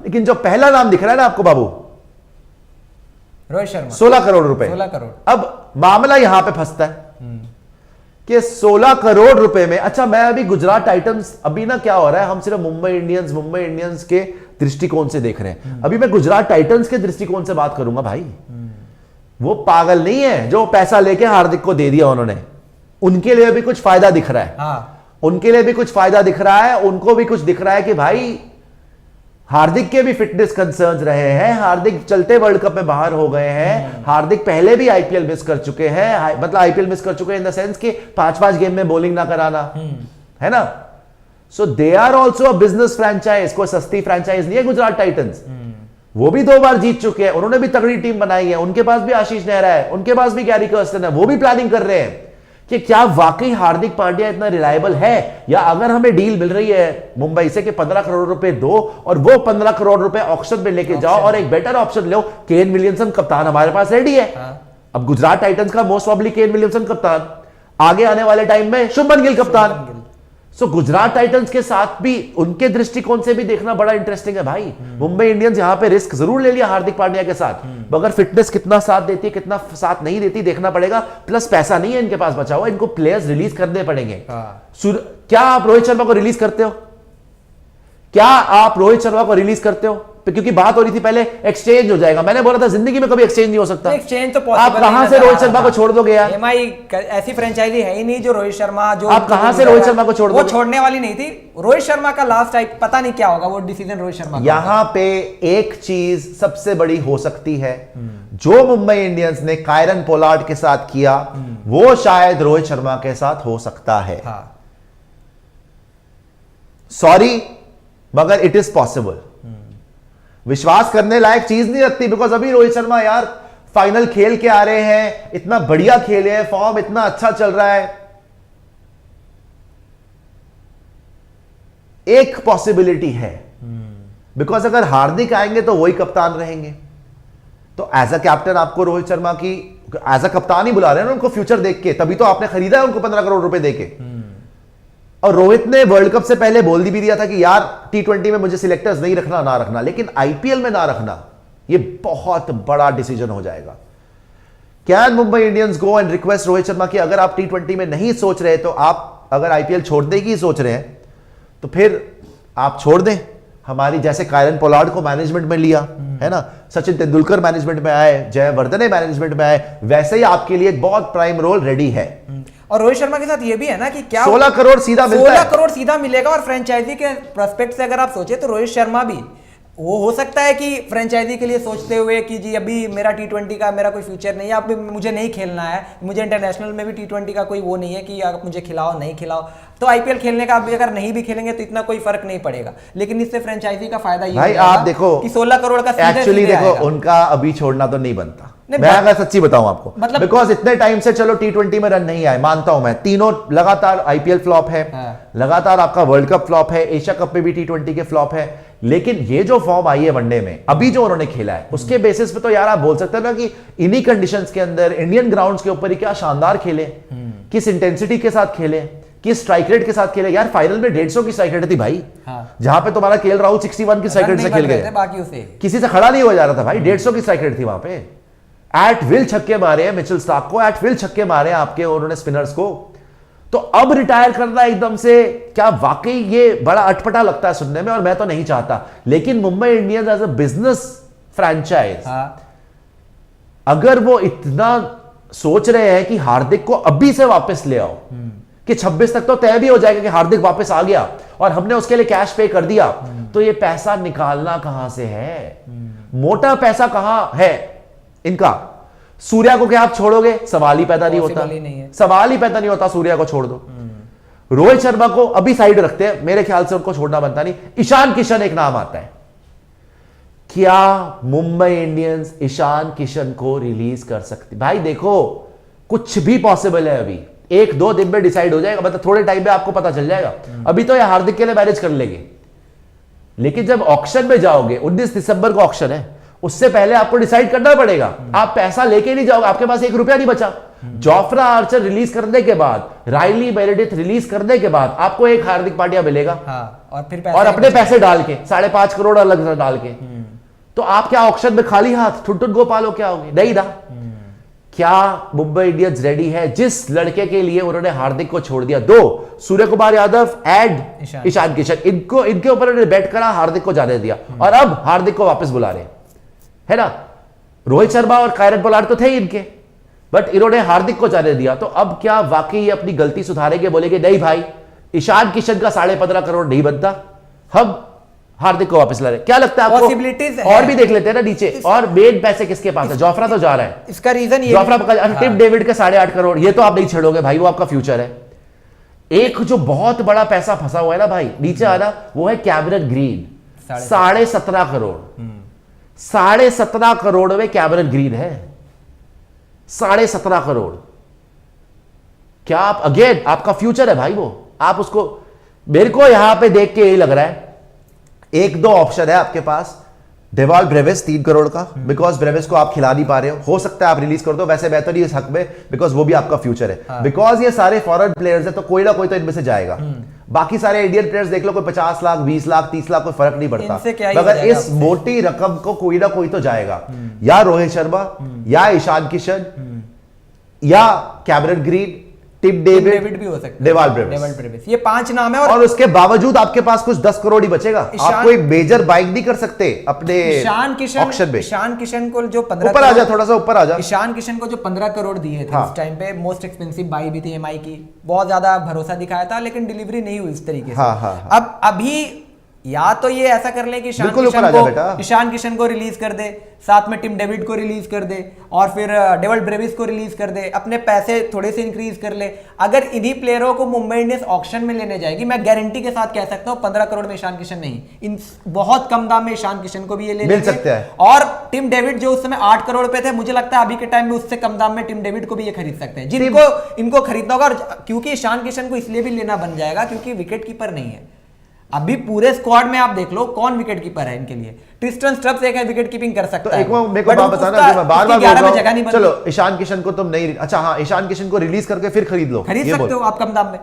लेकिन जो पहला नाम दिख रहा है ना आपको बाबू, रोहित शर्मा, 16 करोड़ रुपए। 16 करोड़। अब मामला यहां पे फंसता है कि 16 करोड़ रुपए में, अच्छा मैं अभी गुजरात टाइटंस, अभी ना क्या हो रहा है, हम सिर्फ मुंबई इंडियंस के दृष्टिकोण से देख रहे हैं। अभी मैं गुजरात टाइटंस के दृष्टिकोण से बात करूंगा भाई। वो पागल नहीं है जो पैसा लेके हार्दिक को दे दिया उन्होंने, उनके लिए भी कुछ फायदा दिख रहा है। हाँ। उनके लिए भी कुछ फायदा दिख रहा है, उनको भी कुछ दिख रहा है कि भाई हार्दिक के भी फिटनेस कंसर्न्स रहे हैं, हार्दिक चलते वर्ल्ड कप में बाहर हो गए हैं, हार्दिक पहले भी आईपीएल मिस कर चुके हैं, मतलब आईपीएल मिस कर चुके हैं इन द सेंस कि 5-5 गेम में बॉलिंग ना कराना, है ना। So they are also a business franchise, कोई सस्ती फ्रेंचाइज नहीं है गुजरात टाइटंस। वो भी 2 बार जीत चुके हैं, उन्होंने भी तगड़ी टीम बनाई है, उनके पास भी आशीष नेहरा है, उनके पास भी गैरी कर्स्टन है, वो भी प्लानिंग कर रहे हैं कि क्या वाकई हार्दिक पांड्या इतना रिलायबल है, या अगर हमें डील मिल रही है मुंबई से कि 15 करोड़ रुपए दो और वो 15 करोड़ रुपए ऑक्शन में लेके जाओ और एक बेटर ऑप्शन लो, केन विलियमसन कप्तान हमारे पास रेडी है। अब गुजरात टाइटंस का मोस्ट प्रॉब्ली केन विलियमसन कप्तान, आगे आने वाले टाइम में शुभमन गिल कप्तान। सो गुजरात टाइटंस के साथ भी उनके दृष्टिकोण से भी देखना बड़ा इंटरेस्टिंग है भाई। मुंबई इंडियंस यहां पे रिस्क जरूर ले लिया हार्दिक पांड्या के साथ, मगर फिटनेस कितना साथ देती है कितना साथ नहीं देती देखना पड़ेगा। प्लस पैसा नहीं है इनके पास बचा हुआ, इनको प्लेयर्स रिलीज करने पड़ेंगे। क्या आप रोहित शर्मा को रिलीज करते हो? क्या आप रोहित शर्मा को रिलीज करते हो? क्योंकि बात हो रही थी पहले एक्सचेंज हो जाएगा, मैंने बोला था जिंदगी में कभी एक्सचेंज नहीं हो सकता। एक्सचेंज तो आप कहां से रोहित शर्मा को छोड़ दोगे यार? एमआई ऐसी फ्रेंचाइजी है ही नहीं जो रोहित शर्मा, जो आप कहां से रोहित शर्मा को छोड़ दोगे? वो छोड़ने वाली नहीं थी। रोहित शर्मा का लास्ट टाइम पता नहीं क्या होगा, वो डिसीजन रोहित शर्मा का। यहां पे एक चीज सबसे बड़ी हो सकती है, जो मुंबई इंडियंस ने कायरन पोलार्ड के साथ किया वो शायद रोहित शर्मा के साथ हो सकता है। सॉरी मगर इट इज पॉसिबल। विश्वास करने लायक चीज नहीं लगती, बिकॉज अभी रोहित शर्मा यार फाइनल खेल के आ रहे हैं, इतना बढ़िया खेले हैं, फॉर्म इतना अच्छा चल रहा है। एक पॉसिबिलिटी है, बिकॉज अगर हार्दिक आएंगे तो वही कप्तान रहेंगे, तो एज अ कैप्टन आपको रोहित शर्मा की एज अ कप्तान ही बुला रहे हैं ना उनको फ्यूचर देख के, तभी तो आपने खरीदा है उनको 15 करोड़ रुपए देके। और रोहित ने वर्ल्ड कप से पहले बोल भी दिया था कि यार T20 में मुझे सिलेक्टर्स नहीं रखना ना रखना, लेकिन आईपीएल में ना रखना ये बहुत बड़ा डिसीजन हो जाएगा। Can Mumbai Indians go and request Rohit Sharma की अगर आप T20 में नहीं सोच रहे तो आप अगर आईपीएल छोड़ने की सोच रहे हैं तो फिर आप छोड़ दें। हमारी जैसे कायरन पोलार्ड को मैनेजमेंट में लिया है ना, सचिन तेंदुलकर मैनेजमेंट में आए, जयवर्धने मैनेजमेंट में आए, वैसे ही आपके लिए एक बहुत प्राइम रोल रेडी है। और रोहित शर्मा के साथ ये भी है ना कि क्या 16 करोड़ सीधा मिलता है, 16 करोड़ सीधा मिलेगा। और फ्रेंचाइजी के प्रोस्पेक्ट से अगर आप सोचे तो रोहित शर्मा भी वो हो सकता है कि फ्रेंचाइजी के लिए सोचते हुए कि जी अभी मेरा T20 का मेरा कोई फ्यूचर नहीं है, अब मुझे नहीं खेलना है, मुझे इंटरनेशनल में भी T20 का कोई वो नहीं है कि आप मुझे खिलाओ नहीं खिलाओ, तो आईपीएल खेलने का अभी अगर नहीं भी खेलेंगे तो इतना कोई फर्क नहीं पड़ेगा। लेकिन इससे फ्रेंचाइजी का फायदा ये भाई आप देखो कि 16 करोड़ का एक्चुअली देखो उनका अभी छोड़ना तो नहीं बनता। मैं अगर सच्ची बताऊं आपको, मतलब बिकॉज इतने टाइम से चलो T20 में रन नहीं आए, मानता हूं मैं, तीनों लगातार आईपीएल फ्लॉप है, लगातार आपका वर्ल्ड कप फ्लॉप है, एशिया कप में भी T20 के फ्लॉप है, लेकिन ये जो फॉर्म आई है वनडे में अभी जो उन्होंने खेला है उसके बेसिस पे तो यार आप बोल सकते हैं ना कि इन्हीं कंडीशंस के अंदर इंडियन ग्राउंड्स के ऊपर ही क्या शानदार खेले, किस इंटेंसिटी के साथ खेले, किस स्ट्राइक रेट के साथ खेले। यार फाइनल में 150 की स्ट्राइक रेट थी भाई, जहां पे तुम्हारा केएल राहुल 61 की स्ट्राइक रेट से खेल गए, बाकी उसे किसी से खड़ा नहीं हो जा रहा था भाई, 150 की स्ट्राइक रेट थी वहां पे। एट विल छक्के मारे हैं मिचेल स्टार्क को, एट विल छक्के मारे हैं आपके उन्होंने स्पिनर्स को। तो अब रिटायर करना एकदम से क्या वाकई ये बड़ा अटपटा लगता है सुनने में, और मैं तो नहीं चाहता। लेकिन Mumbai Indians as a business franchise अगर वो इतना सोच रहे हैं कि हार्दिक को अभी से वापस ले आओ कि 26 तक तो तय भी हो जाएगा कि हार्दिक वापस आ गया और हमने उसके लिए कैश पे कर दिया, तो ये पैसा निकालना कहां से है? मोटा पैसा कहां है इनका? सूर्या को क्या आप छोड़ोगे? सवाल ही पैदा नहीं होता, सवाल ही पैदा नहीं होता। सूर्या को छोड़ दो, रोहित शर्मा को अभी साइड रखते हैं, मेरे ख्याल से उनको छोड़ना बनता नहीं। ईशान किशन एक नाम आता है, क्या मुंबई इंडियंस ईशान किशन को रिलीज कर सकती? भाई देखो कुछ भी पॉसिबल है, अभी 1-2 दिन में डिसाइड हो जाएगा, मतलब थोड़े टाइम में आपको पता चल जाएगा। अभी तो ये हार्दिक के लिए मैनेज कर लेंगे, लेकिन जब ऑक्शन में जाओगे 19 दिसंबर को ऑक्शन है, उससे पहले आपको डिसाइड करना पड़ेगा। आप पैसा लेके नहीं जाओगे, आपके पास 1 रुपया नहीं बचा, जोफ्रा आर्चर रिलीज करने के बाद, राइली मेरेडिथ रिलीज करने के बाद आपको एक हार्दिक पांड्या मिलेगा। हाँ, और फिर और अपने पैसे डाल के 5.5 करोड़ अलग से डाल के, तो आप क्या ऑक्शन में खाली हाथ ठुटुन गोपालो क्या होगी? नहीं ना। क्या मुंबई इंडियंस रेडी है? जिस लड़के के लिए उन्होंने हार्दिक को छोड़ दिया, 2 सूर्य कुमार यादव एंड ईशान किशन, इनके ऊपर उन्होंने बैट करा, हार्दिक को जाने दिया, और अब हार्दिक को वापस बुला रहे है ना। रोहित शर्मा और कायरन पोलार्ड तो थे ही इनके, बट इन्होंने हार्दिक को जाने दिया। तो अब क्या वाकई ये अपनी गलती सुधारेंगे? बोलेंगे नहीं भाई, ईशान किशन का 15.5 करोड़ नहीं बनता, हम हार्दिक को वापस ला रहे। क्या लगता है आपको? पॉसिबिलिटीज और भी देख लेते हैं ना नीचे। और मेन पैसे किसके पास है? जोफ्रा तो जा रहा है। इसका रीजन ये जोफ्रा टिम डेविड के 8.5 करोड़, ये तो आप नहीं छेड़ोगे भाई, वो आपका फ्यूचर है। एक जो बहुत बड़ा पैसा फंसा हुआ है ना भाई नीचे आना, वो है कैमरन ग्रीन, 17.5 करोड़। 17.5 करोड़ में कैमरन ग्रीन है, 17.5 करोड़। क्या आप अगेन आपका फ्यूचर है भाई वो, आप उसको, मेरे को यहां पे देख के यही लग रहा है 1-2 ऑप्शन है आपके पास। डेवाल ब्रेविस 3 करोड़ का, बिकॉज ब्रेविस को आप खिला नहीं पा रहे हो सकता है आप रिलीज कर दो, वैसे मैं तो नहीं इस हक में, बिकॉज वो भी आपका फ्यूचर है। बिकॉज ये सारे फॉरेन प्लेयर्स है तो कोई ना कोई तो इनमें से जाएगा। बाकी सारे इंडियन प्लेयर्स देख लो, कोई 50 लाख 20 लाख 30 लाख कोई फर्क नहीं पड़ता, मगर इस मोटी रकम को कोई ना कोई तो जाएगा, या रोहित शर्मा, या ईशान किशन, या कैमरन ग्रीन, टिम डेविड भी हो सकता है, डेवाल ब्रेविस। ये 5 नाम है। और उसके बावजूद आपके पास कुछ 10 करोड़ ही बचेगा। आप कोई मेजर बाइक नहीं कर सकते अपने ऑक्शन में। ईशान किशन को जो 15 ऊपर आ जा, थोड़ा सा ऊपर आ जा। ईशान किशन को जो 15 करोड़ दिए थे उस टाइम पे, मोस्ट एक्सपेंसिव बाई भी थी एमआई की, बहुत ज्यादा भरोसा दिखाया था, लेकिन डिलीवरी नहीं हुई इस तरीके से। अब अभी या तो ये ऐसा कर ले कि ईशान किशन को रिलीज कर दे, साथ में टिम डेविड को रिलीज कर दे, और फिर डेवल ब्रेविस को रिलीज कर दे, अपने पैसे थोड़े से इंक्रीज कर ले। अगर इन्हीं प्लेयरों को मुंबई इंडियंस ऑक्शन में लेने जाएगी, मैं गारंटी के साथ कह सकता हूं 15 करोड़ में ईशान किशन नहीं, इन बहुत कम दाम में ईशान किशन को भी ये ले मिल सकता है। और टिम डेविड जो उस समय 8 करोड़ पे थे, मुझे लगता है अभी के टाइम में उससे कम दाम में टीम डेविड को भी ये खरीद सकते हैं, जिनको इनको खरीदना होगा। क्योंकि ईशान किशन को इसलिए भी लेना बन जाएगा क्योंकि विकेट कीपर नहीं है। अभी पूरे स्क्वाड में आप देख लो कौन विकेट कीपर है इनके लिए। ट्रिस्टन स्टब्स एक है विकेट कीपिंग कर सकता है। एक मेरे को बात बताना, मैं बार-बार बोल रहा हूं, चलो ईशान किशन को तुम नहीं, अच्छा हाँ, ईशान किशन को रिलीज करके फिर खरीद लो, खरीद सकते हो आप कम दाम में।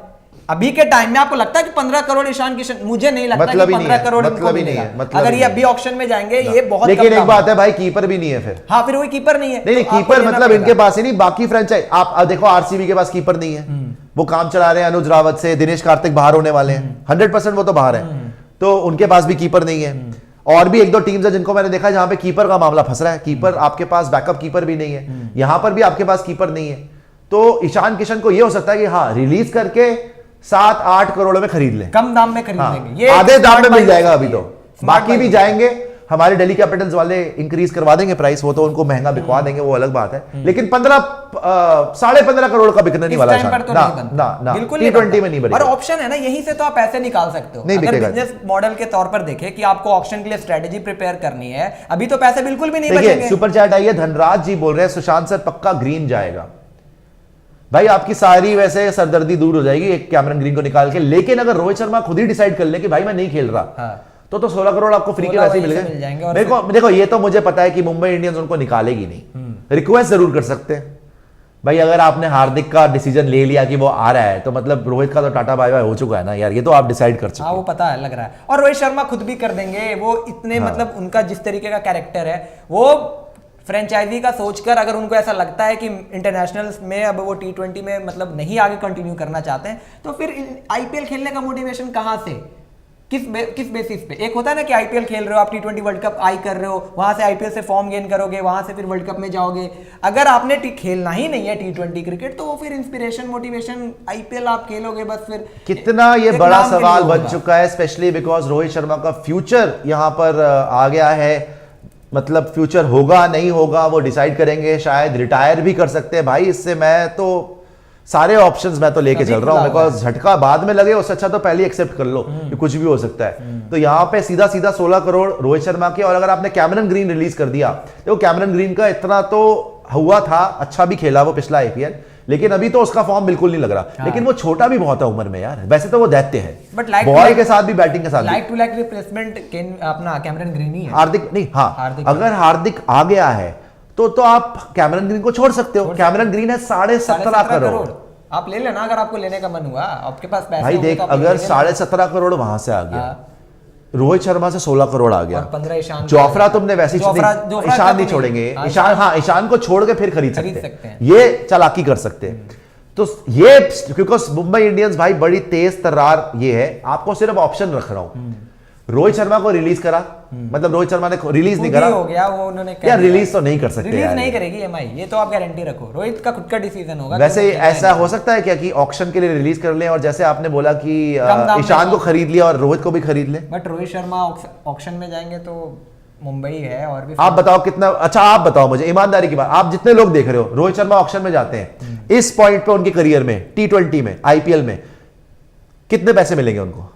अभी के टाइम में आपको लगता है कि 15 करोड़ ईशान किशन, मुझे नहीं लगता कि 15 करोड़ इनको मिलेगा। अगर ये अभी ऑक्शन में जाएंगे ये बहुत, लेकिन एक बात है भाई, कीपर भी नहीं है फिर। हाँ, फिर वही कीपर नहीं है। नहीं, कीपर मतलब इनके पास ही नहीं, बाकी फ्रेंचाइज आप देखो, आरसीबी के पास कीपर नहीं है, वो काम चला रहे हैं अनुज रावत से, दिनेश कार्तिक बाहर होने वाले हैं, 100% वो तो बाहर है, तो उनके पास भी कीपर नहीं है। और भी 1-2 टीम्स है जिनको मैंने देखा जहां पे कीपर का मामला फंस रहा है, कीपर आपके पास बैकअप कीपर भी नहीं है, यहां पर भी आपके पास कीपर नहीं है। तो ईशान किशन को ये हो सकता है कि हाँ, रिलीज करके 7-8 करोड़ में खरीद लें, कम दाम में खरीद लेंगे, ये आधे दाम में मिल जाएगा अभी तो। बाकी भी जाएंगे, हमारे दिल्ली कैपिटल्स वाले इंक्रीज करवा देंगे प्राइस, वो तो उनको महंगा बिकवा देंगे, वो अलग बात है। लेकिन 15.5 करोड़ का बिकने नहीं वाला, बिल्कुल T20 में नहीं बनेगा। और ऑप्शन है ना, यहीं से तो आप पैसे निकाल सकते हो। अगर बिजनेस मॉडल के तौर पर देखें कि आपको ऑक्शन के लिए स्ट्रेटेजी प्रिपेयर करनी है, अभी तो पैसे बिल्कुल भी नहीं बचेंगे। सुपर चैट आई है, धनराज जी बोल रहे हैं सुशांत सर पक्का ग्रीन जाएगा। भाई आपकी सारी वैसे सरदर्दी दूर हो जाएगी एक कैमरन ग्रीन को निकाल के, लेकिन अगर रोहित शर्मा खुद ही डिसाइड कर ले कि भाई मैं नहीं खेल रहा, तो 16 करोड़ आपको फ्री के वैसे ही मिल गए। देखो ये तो मुझे पता है कि मुंबई इंडियंस उनको निकालेगी नहीं, रिक्वेस्ट जरूर कर सकते हैं भाई। अगर आपने हार्दिक का डिसीजन ले लिया कि वो आ रहा है, तो मतलब रोहित का तो टाटा बाय बाय हो चुका है ना यार, ये तो आप डिसाइड कर चुके हैं। वो पता है, लग रहा है। और रोहित शर्मा खुद भी कर देंगे, वो इतने मतलब उनका जिस तरीके का कैरेक्टर है, वो फ्रेंचाइजी का सोचकर अगर उनको ऐसा लगता है कि इंटरनेशनल्स में अब वो T20 में मतलब नहीं आगे कंटिन्यू करना चाहते हैं, तो फिर आईपीएल खेलने का मोटिवेशन कहां से, किस बेसिस पे? एक होता है ना कि आईपीएल खेल रहे हो आप, T20 वर्ल्ड कप आई कर रहे हो, वहां से आईपीएल से फॉर्म गेन करोगे, वहां से फिर वर्ल्ड कप में जाओगे। अगर आपने खेलना ही नहीं है T20 क्रिकेट, तो फिर इंस्पिरेशन मोटिवेशन आईपीएल आप खेलोगे बस। फिर कितना ये बड़ा सवाल बन चुका है, स्पेशली बिकॉज रोहित शर्मा का फ्यूचर यहां पर आ गया है। मतलब फ्यूचर होगा नहीं होगा वो डिसाइड करेंगे, शायद रिटायर भी कर सकते हैं भाई। इससे मैं तो सारे ऑप्शंस मैं तो लेके चल रहा हूं, बिकॉज झटका बाद में लगे उससे अच्छा तो पहले एक्सेप्ट कर लो कि कुछ भी हो सकता है। तो यहाँ पे सीधा 16 करोड़ रोहित शर्मा के। और अगर आपने कैमरन ग्रीन रिलीज कर दिया, तो कैमरन ग्रीन का इतना तो हुआ था, अच्छा भी खेला वो पिछला आईपीएल, लेकिन अभी तो उसका फॉर्म बिल्कुल नहीं लग रहा। लेकिन वो छोटा भी बहुत है उम्र में यार, वैसे तो वो दैत्य है, बट बॉल के साथ भी बैटिंग के साथ भी। लाइक टू लाइक रिप्लेसमेंट अपना कैमरन ग्रीन ही है। हार्दिक नहीं, हाँ, अगर हार्दिक आ गया है तो आप कैमरन ग्रीन को छोड़ सकते हो। कैमरन ग्रीन है 17.5 करोड़। आप ले लेना अगर आपको लेने का मन हुआ, आपके पास पैसे भाई होंगे देख, तो आप अगर ले लेना। 17.5 करोड़ वहां से आ गया, हाँ। रोहित शर्मा से 16 करोड़ आ गया, और 15 ईशान जोफ्रा तुमने वैसे जोफ्रा ईशान नहीं छोड़ेंगे, ईशान, हाँ ईशान को छोड़ के फिर खरीद सकते हैं, ये चालाकी कर सकते हैं। तो ये क्योंकि मुंबई इंडियंस भाई बड़ी तेज तर्रार ये है, आपको सिर्फ ऑप्शन रख रहा हूं। रोहित शर्मा को रिलीज करा, मतलब रोहित शर्मा ने रिलीज नहीं करा, हो गया वो, उन्होंने यार रिलीज तो नहीं कर सकते, रिलीज नहीं करेगी एमआई, ये तो आप गारंटी रखो। रोहित का खुद का डिसीजन होगा। वैसे ऐसा हो सकता है क्या कि ऑक्शन के लिए रिलीज कर लें, और जैसे आपने बोला कि ईशान को खरीद लिया और रोहित को भी खरीद लें। बट रोहित शर्मा ऑक्शन में जाएंगे तो मुंबई है और भी। आप बताओ कितना, अच्छा आप बताओ मुझे ईमानदारी की बात, आप जितने लोग देख रहे हो रोहित शर्मा ऑक्शन में जाते हैं, इस पॉइंट पे उनके करियर में, T20 में, आईपीएल में कितने पैसे मिलेंगे उनको?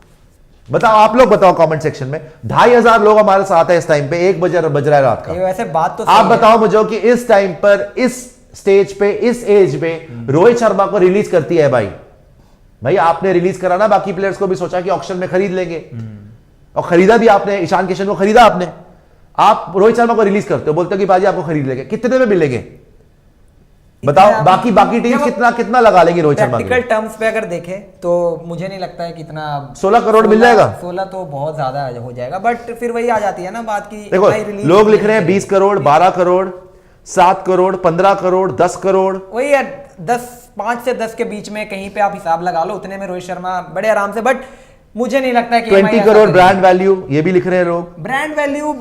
बताओ, आप लोग बताओ कमेंट सेक्शन में। 2,500 लोग हमारे साथ है इस टाइम पे, 1 बज रहा है रात का। वैसे बात तो आप बताओ मुझे कि इस टाइम पर, इस स्टेज पे, इस एज पे रोहित शर्मा को रिलीज करती है भाई आपने रिलीज करा ना, बाकी प्लेयर्स को भी सोचा कि ऑक्शन में खरीद लेंगे, और खरीदा भी आपने, ईशान किशन को खरीदा आपने। आप रोहित शर्मा को रिलीज करते हो, बोलते हो कि बाजी आपको खरीद लेंगे, कितने में मिलेंगे बताओ? बाकी टीम्स कितना लगा लेंगी रोहित शर्मा? प्रैक्टिकल टर्म्स पे अगर देखें तो मुझे नहीं लगता है कितना 16 करोड़ मिल जाएगा। 16 तो बहुत ज्यादा हो जाएगा, बट फिर वही आ जाती है ना बात की। देखो लोग लिख रहे हैं 20 करोड़, 12 करोड़, 7 करोड़, 15 करोड़, 10 करोड़, वही यार 5 से 10 के बीच में कहीं पे आप हिसाब लगा लो, उतने में रोहित शर्मा बड़े आराम से। बट मुझे नहीं लगता है कि 20 करोड़ ब्रांड वैल्यू, ये भी लिख रहे हैं लोग। ब्रांड वैल्यू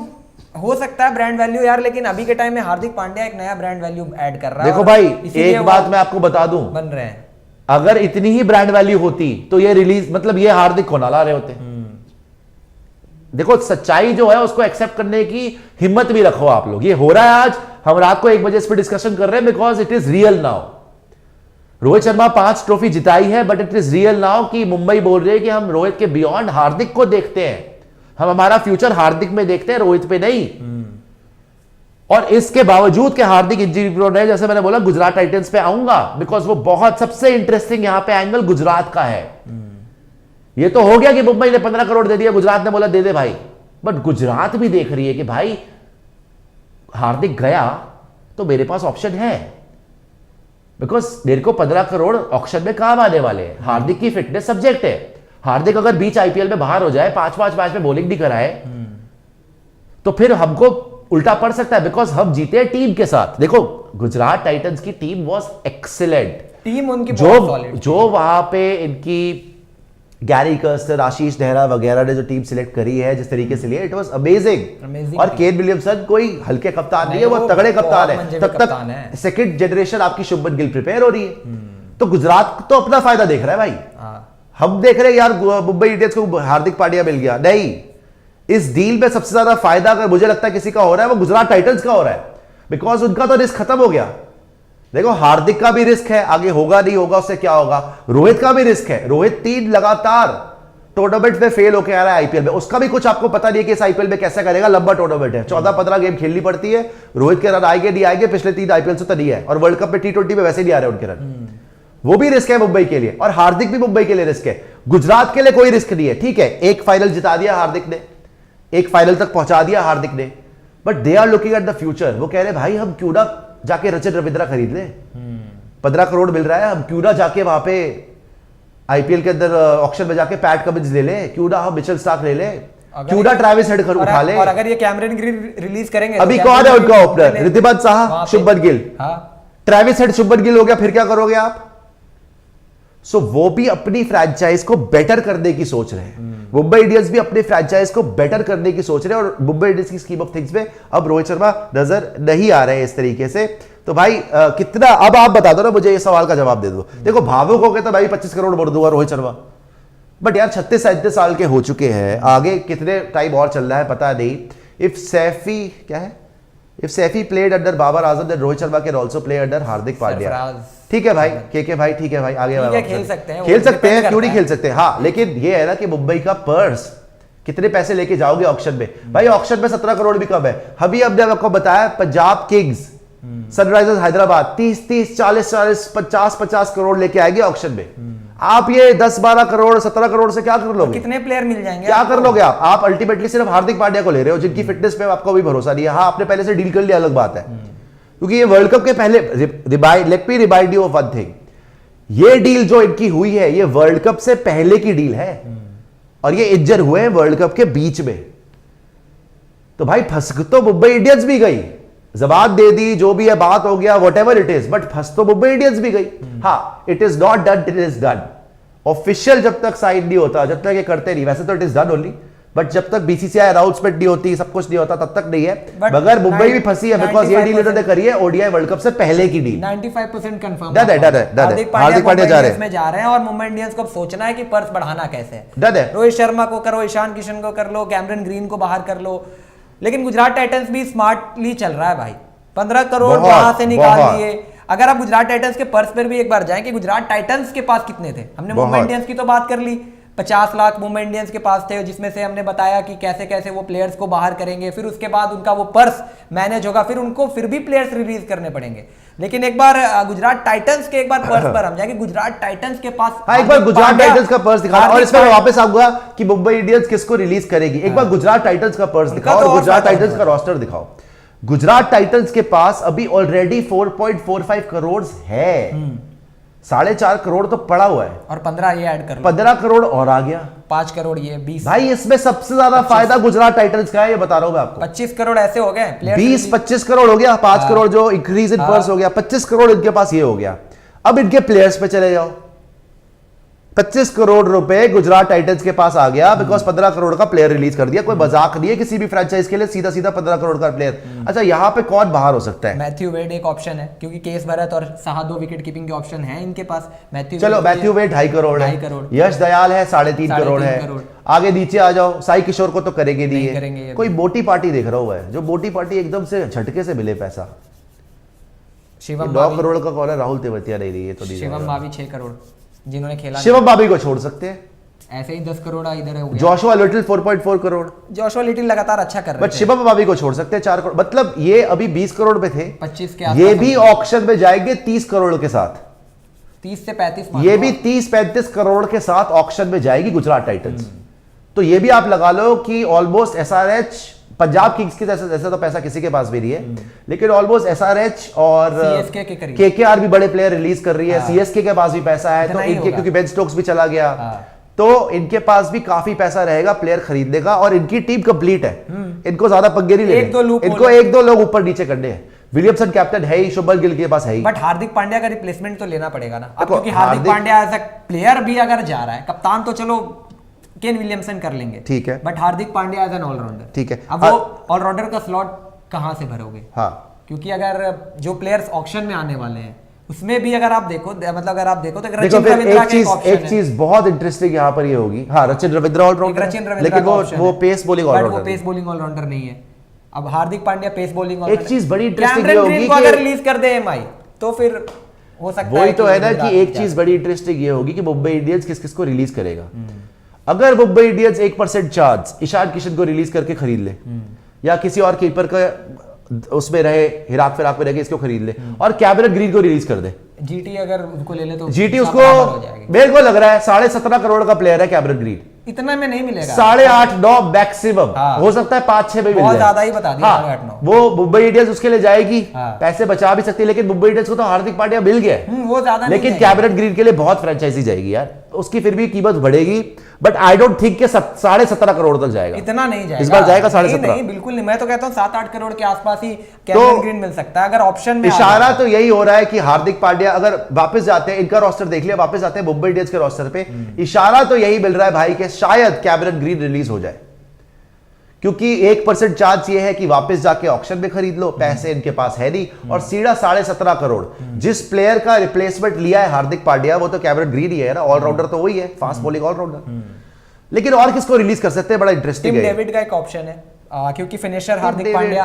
हो सकता है, ब्रांड वैल्यू यार, लेकिन अभी के टाइम में हार्दिक पांड्या एक नया ब्रांड वैल्यू ऐड कर रहा है। देखो भाई एक बात मैं आपको बता दूं, बन रहे हैं, अगर इतनी ही ब्रांड वैल्यू होती तो ये रिलीज, मतलब ये हार्दिक को ना ला रहे होते। देखो सच्चाई जो है उसको एक्सेप्ट करने की हिम्मत भी रखो आप लोग। ये हो रहा है आज, हम रात को 1 बजे इस पर डिस्कशन कर रहे हैं, because it is real now. Rohit Sharma 5 trophy जिताई है, but it is real now कि मुंबई बोल रही है कि हम रोहित के बियॉन्ड हार्दिक को देखते हैं, हम हमारा फ्यूचर हार्दिक में देखते हैं, रोहित पे नहीं। और इसके बावजूद कि हार्दिक इंजरी प्रोन है, जैसे मैंने बोला गुजरात टाइटंस पे आऊंगा, बिकॉज वो बहुत सबसे इंटरेस्टिंग यहां पे एंगल गुजरात का है। ये तो हो गया कि मुंबई ने 15 करोड़ दे दिया, गुजरात ने बोला दे दे भाई, बट गुजरात भी देख रही है कि भाई हार्दिक गया तो मेरे पास ऑप्शन है, बिकॉज मेरे को 15 करोड़ ऑक्शन में काम आने वाले हैं। हार्दिक की फिटनेस सब्जेक्ट है। हार्दिक अगर बीच आईपीएल में बाहर हो जाए, 5 मैच में बॉलिंग भी कराए, तो फिर हमको उल्टा पड़ सकता है, बिकॉज हम जीते हैं टीम के साथ। देखो गुजरात टाइटंस की टीम वॉज एक्सीलेंट, टीम उनकी बहुत सॉलिड, जो वहां पे इनकी गैरी कर्स्टर, आशीष नेहरा वगैरह ने जो टीम सिलेक्ट करी है, जिस तरीके से लिए, इट वाज अमेजिंग। और केन विलियमसन कोई हल्के कप्तान नहीं है, वो तगड़े कप्तान है। तब तक सेकंड जनरेशन आपकी शुभमन गिल प्रिपेयर हो रही है, तो गुजरात तो अपना फायदा देख रहा है भाई। हम देख रहे हैं यार मुंबई इंडियंस को हार्दिक पांड्या मिल गया, नहीं, इस डील में सबसे ज्यादा फायदा अगर मुझे लगता है किसी का हो रहा है, वो गुजरात टाइटंस का हो रहा है, बिकॉज उनका तो रिस्क खत्म हो गया। देखो हार्दिक का भी रिस्क है, आगे होगा नहीं होगा उससे क्या होगा, रोहित का भी रिस्क है। रोहित 3 लगातार टूर्नामेंट में फेल होकर आ रहा है आईपीएल में, उसका भी कुछ आपको पता नहीं है कि इस आईपीएल में कैसे करेगा। लंबा टूर्नामेंट है, 14-15 गेम खेलनी पड़ती है। रोहित के रन आएंगे नहीं आएंगे, पिछले 3 आईपीएल से तो नहीं है, और वर्ल्ड कप में T20 में वैसे नहीं आ रहे उनके रन, वो भी रिस्क है मुंबई के लिए, और हार्दिक भी मुंबई के लिए रिस्क है। गुजरात के लिए कोई रिस्क नहीं है, ठीक है, एक फाइनल जिता दिया हार्दिक ने, एक फाइनल तक पहुंचा दिया हार्दिक ने, but they are looking at the future. वो कह रहे भाई हम क्यों ना जाके रचित रविंद्रा खरीद ले, 15 करोड़ मिल रहा है, हम क्यों ना जाके वहां पे आईपीएल के अंदर ऑक्शन में जाके पैट कमिंस ले ले, क्यों ना हम मिचेल स्टार्क ले ले, क्यों ना ट्रेविस हेड उठा ले। और अगर ये कैमरन ग्रीन रिलीज करेंगे, अभी कौन है उनका opener? Riddhiman Saha, Shubman Gill, Travis Head Shubman Gill हो गया, फिर क्या करोगे आप? सो वो भी अपनी फ्रैंचाइज को बेटर करने की सोच रहे हैं। मुंबई इंडियंस भी अपनी फ्रैंचाइज को बेटर करने की सोच रहे हैं, और मुंबई इंडियंस की स्कीम ऑफ थिंग्स में अब रोहित शर्मा नजर नहीं आ रहे हैं इस तरीके से। तो भाई कितना, अब आप बता दो ना मुझे, ये सवाल का जवाब दे दो। देखो भावुक हो गए तो भाई 25 करोड़ बोल दूंगा रोहित शर्मा, बट यार 36-37 साल के हो चुके हैं, आगे कितने टाइम और चल रहा है पता नहीं। इफ सैफी क्या है, इफ सैफी played under Babar Azam, then Rohit Sharma can also play under Hardik Pandya. ठीक है भाई, के भाई, ठीक है भाई, आगे खेल सकते हैं, क्यों नहीं खेल सकते। हाँ, लेकिन ये है ना कि मुंबई का पर्स, कितने पैसे लेके जाओगे ऑक्शन में? भाई ऑक्शन में 17 करोड़ भी कम है। अभी हमने आपको बताया पंजाब किंग्स, सनराइजर्स हैदराबाद 30-30, 40-40, 50-50 करोड़ लेके आएंगे ऑक्शन में। आप ये 10-12 करोड़ 17 करोड़ से क्या कर लोगे? कितने प्लेयर मिल जाएंगे? क्या कर लोगे आप अल्टीमेटली सिर्फ हार्दिक पांड्या को ले रहे हो, जिनकी फिटनेस पे आपको भी भरोसा नहीं है। हाँ, आपने पहले से डील कर लिया, अलग बात है, क्योंकि ये वर्ल्ड कप के पहले, let me remind you of one thing, ये डील जो इनकी हुई है ये वर्ल्ड कप से पहले की डील है, और ये इंजर हुए हैं वर्ल्ड कप के बीच में। तो भाई फंस तो मुंबई इंडियंस भी गई, जबान दे दी, जो भी है बात हो गया, व्हाटएवर इट इज, बट फंस तो मुंबई इंडियंस भी गई। हाँ, it is not done till it is done. Official जब तक साइन नहीं होता, जब तक ये करते नहीं, वैसे तो it is done only, but जब तक बीसीसीआई अनाउंसमेंट नहीं होती, सब कुछ नहीं होता, तब तक नहीं है। मगर मुंबई भी फंसी है, बिकॉज ये डील इन्होंने करी है ओडीआई वर्ल्ड कप से पहले की डील। 95% कंफर्म। हार्दिक पांड्या जा रहे हैं और मुंबई इंडियंस को अब सोचना है कि पर्स बढ़ाना कैसे है। डन है। रोहित शर्मा को करो, ईशान किशन को कर लो, कैमरन ग्रीन को बाहर कर लो, लेकिन गुजरात टाइटंस भी स्मार्टली चल रहा है भाई। 15 करोड़ वहां से निकाल लिए। अगर आप गुजरात टाइटंस के पर्स पर भी एक बार जाएं कि गुजरात टाइटंस के पास कितने थे, हमने मुंबई इंडियंस की तो बात कर ली, 50 लाख मुंबई इंडियंस के पास थे, जिसमें से हमने बताया कि कैसे कैसे वो प्लेयर्स को बाहर करेंगे, फिर उसके बाद उनका वो पर्स मैनेज होगा, फिर उनको फिर भी प्लेयर्स रिलीज करने पड़ेंगे। लेकिन एक बार गुजरात टाइटंस के एक बार पर्स पर हम जाएंगे, गुजरात टाइटंस के पास एक बार गुजरात टाइटंस का पर्स दिखा, और इसमें मैं वापस आऊंगा कि मुंबई इंडियंस किसको रिलीज करेगी। एक बार गुजरात टाइटन्स का पर्स दिखाओ और गुजरात टाइटंस का रोस्टर दिखाओ। गुजरात टाइटंस के पास अभी ऑलरेडी 4.45 करोड़ है, 4.5 करोड़ तो पड़ा हुआ है, और 15 ये ऐड कर लो, 15 करोड़ और आ गया, 5 करोड़ ये 20। भाई इसमें सबसे ज्यादा फायदा गुजरात टाइटंस का है, ये बता रहा हूं मैं आपको। 25 करोड़ ऐसे हो गए, 20-25 करोड़ हो गया, 5 करोड़ जो इंक्रीज इन पर्स हो गया, 25 करोड़ इनके पास ये हो गया। अब इनके प्लेयर्स पे चले जाओ, 25 करोड़ रुपए गुजरात टाइटंस के पास आ गया, बिकॉज 15 करोड़ का प्लेयर रिलीज कर दिया। कोई मजाक नहीं है किसी भी फ्रेंचाइज के लिए, सीधा सीधा 15 करोड़ का प्लेयर। अच्छा, यहां पे कौन बाहर हो सकता है? मैथ्यू वेड एक ऑप्शन है, क्योंकि केस भरत और साहा 2 विकेट कीपिंग के ऑप्शन है इनके पास। चलो मैथ्यू वेड 2.5 करोड़ है, यश दयाल है 3.5 करोड़ है। आगे नीचे आ जाओ, साई किशोर को तो करेंगे नहीं, कोई मोटी पार्टी देख रहा हुआ है, जो मोटी पार्टी एकदम से झटके से मिले पैसा। शिवम 9 करोड़ का कॉल है, राहुल तेवतिया नहीं रही है तो शिवम बावी 6 करोड़ जिन्होंने खेला। शिवम बाबी को छोड़ सकते हैं, ऐसे ही 10 करोड़ इधर हो गया। Joshua little 4.4 crore, Joshua little लगातार अच्छा कर रहे बट शिवम बाबी को छोड़ सकते हैं 4 करोड़। मतलब ये अभी 20 करोड़ पे थे, 25 के ये भी ऑक्शन में जाएंगे 30 करोड़ के साथ, 30 से 35, ये भी 30-35 करोड़ के साथ ऑक्शन में जाएगी गुजरात टाइटंस। तो ये भी आप लगा लो कि ऑलमोस्ट एसआरएच, पंजाब किंग्स की ऐसा तो पैसा किसी के पास भी नहीं है, लेकिन ऑलमोस्ट एसआरएच और केकेआर भी बड़े प्लेयर रिलीज कर रही है, सीएसके के पास भी पैसा है, तो इनके क्योंकि बेन स्टोक्स भी चला गया, तो इनके पास भी काफी पैसा रहेगा प्लेयर खरीदने का, और इनकी टीम कंप्लीट है, इनको ज्यादा पंगे नहीं लेने, इनको 1-2 लोग ऊपर नीचे करने हैं। विलियमसन कैप्टन है ही, शुभमन गिल के पास है ही, बट हार्दिक पांड्या का रिप्लेसमेंट तो लेना पड़ेगा ना, क्योंकि हार्दिक पांड्या एज अ प्लेयर भी अगर जा रहा है, कप्तान तो चलो केन विलियमसन कर लेंगे, ठीक है, but Hardik Pandya as an allrounder, ठीक है। अब वो ऑलराउंडर का स्लॉट कहां से भरोगे? हाँ, क्योंकि अगर जो प्लेयर्स ऑक्शन में आने वाले हैं उसमें भी अगर आप देखो, मतलब अगर आप देखो तो एक चीज बहुत इंटरेस्टिंग यहाँ पर ये होगी, हाँ रचिन रविंद्रा ऑलराउंडर, लेकिन वो पेस बॉलिंग ऑलराउंडर नहीं है। अब हार्दिक पांड्या पेस बॉलिंग, एक चीज बड़ी इंटरेस्टिंग होगी कि अगर रिलीज कर दे एमआई तो फिर हो सकता है, वही तो है ना कि एक चीज बड़ी इंटरेस्टिंग ये होगी कि मुंबई इंडियंस किस किस को रिलीज करेगा। अगर मुंबई इंडियंस 1% चांस ईशान किशन को रिलीज करके खरीद ले, या किसी और कीपर का उसमें रहे, हिराक फिराक में रहे, इसको खरीद ले और कैमरन ग्रीन को रिलीज कर दे, जीटी अगर उनको ले ले तो जीटी उसको, मेरे को लग रहा है 17.5 करोड़ का प्लेयर है कैमरन ग्रीन, इतना में नहीं मिलेगा, 8.5-9 मैक्सिमम, हो सकता है 5-6 में मिल जाए, ज्यादा ही बता दिया, 8-9 वो मुंबई इंडियंस उसके लिए जाएगी, पैसे बचा भी सकती है, लेकिन मुंबई इंडियंस को तो हार्दिक पांड्या मिल गया, वो ज्यादा, लेकिन कैमरन ग्रीन के लिए बहुत फ्रेंचाइजी जाएगी यार, उसकी फिर भी कीमत बढ़ेगी, बट आई डोंट थिंक कि 17.5 करोड़ तक जाएगा, इतना नहीं जाएगा, इस बार जाएगा 17.5, नहीं बिल्कुल नहीं, मैं तो कहता हूं 7-8 करोड़ के आसपास ही कैमरन ग्रीन मिल सकता है अगर ऑप्शन में। इशारा तो यही हो रहा है कि हार्दिक पांड्या अगर वापस जाते हैं, इनका रोस्टर देख लिया, वापस जाते हैं मुंबई इंडियंस के रोस्टर पे, इशारा तो यही मिल रहा है भाई कि शायद कैमरन ग्रीन रिलीज हो जाए, क्योंकि 1% चांस ये है कि वापस जाके ऑक्शन में खरीद लो, पैसे इनके पास है नहीं, और सीधा 17.5 करोड़ जिस प्लेयर का रिप्लेसमेंट लिया है हार्दिक पांड्या, वो तो कैमरन ग्रीन ही है ना, ऑलराउंडर तो वही है, फास्ट बॉलिंग ऑलराउंडर, लेकिन और किसको रिलीज कर सकते हैं, बड़ा इंटरेस्टिंग है। टिम डेविड का एक ऑप्शन है, क्योंकि फिनिशर हार्दिक पांड्या